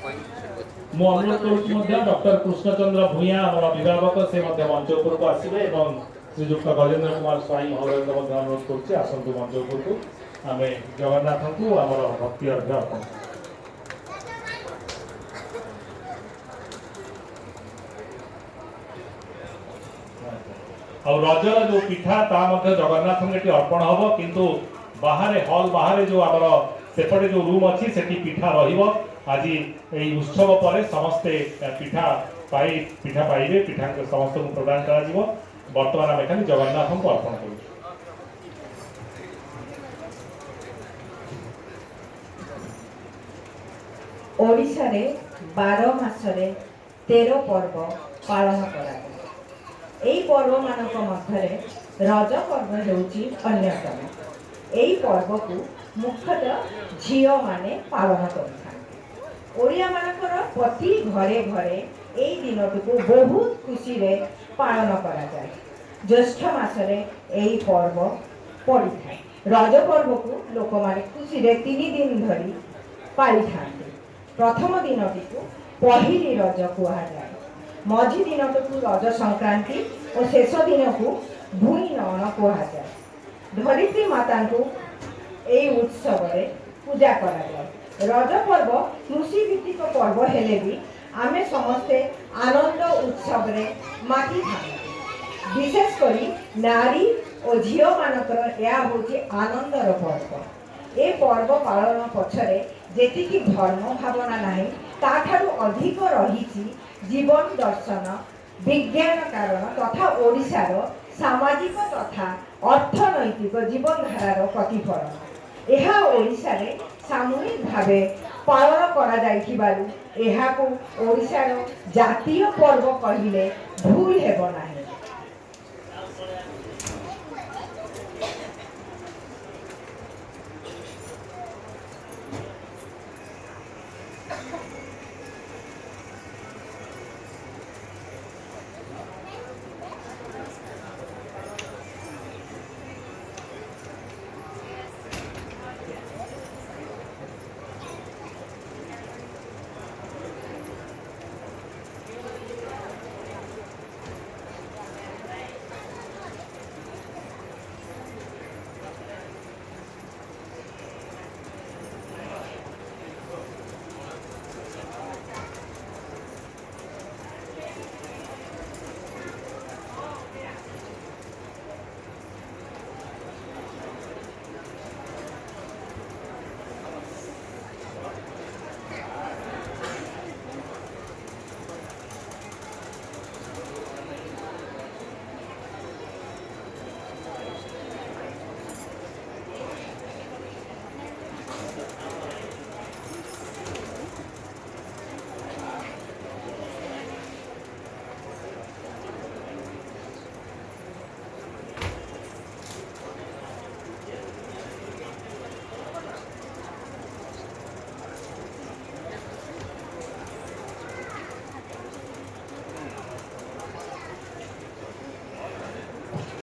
ମୁଁ ଅନୁରୋଧ କରୁଛି ମଧ୍ୟ ଡକ୍ଟର କୃଷ୍ଣଚନ୍ଦ୍ର ଭୂୟାଁ ଆମର ଅଭିଭାବକ ସେ ମଧ୍ୟ ମଞ୍ଚ ଉପରକୁ ଆସିବେ ଏବଂ ଶ୍ରୀଯୁକ୍ତ ଗଜେନ୍ଦ୍ର କୁମାର ସ୍ୱାଇଁ ମହୋଦୟଙ୍କ ମଧ୍ୟ ଅନୁରୋଧ କରୁଛି ଆସନ୍ତୁ ମଞ୍ଚ ଉପରକୁ ଆମେ ଜଗନ୍ନାଥଙ୍କୁ ଆମର ଭକ୍ତି ଅର୍ଘ୍ୟ ଅର୍ପଣ କରିବା। ଆଉ ରଜର जो पिठा ता जगन्नाथ अर्पण हम किंतु बाहर हॉल बाहर जो आमर सेपटे जो रूम अच्छी सेठी पिठा रहिबो आज यही उत्सव पर समस्ते पिठा पाइबे पिठा समस्त को प्रदान करा बर्तमान आम खाली जगन्नाथ को अर्पण करूँ। ओडिशा रे 12 मासरे 13 पर्व पालन करा एई पर्व मानक मध्यरे रज पर्व हेउची अन्यतम। एई पर्व को मुख्यतः झियो माने पालन करथां। ओडिया मानकर प्रति घरे घरे एई दिनटुकु बहुत खुशी रे पालन करा जाय। ज्येष्ठ मासरे एई पर्व पड़ी थाए। रज पर्व को लोक माने खुशी रे 3 दिन धरी पाली थांते। प्रथम दिनटिकु पहिली रज कुहा जाय। मझी दिनटू रज संक्रांति और शेष दिन को भूई नयन कह जाए। धरित्री माता को यही उत्सव पूजा करा जाए। रज पर्व कृषि भित्तिक पर्व हेले भी आमे समस्ते आनंद उत्सव रे माती था। विशेषकर नारी और झील मानकर यह हूँ आनंदर पर्व। ए पर्व पालन पछरे जेतिकी धर्म भावना नहीं ताठारु अधिक रही जीवन दर्शन विज्ञान कारण तथा ओडिशार सामाजिक तथा अर्थनैतिक जीवन धारार प्रतिफलन। यह ओडिशा रे सामूहिक भावे पालन करा जाइथिबारु एहाकु ओडिशार जातीय पर्व कहिले भूल हेबो नाही।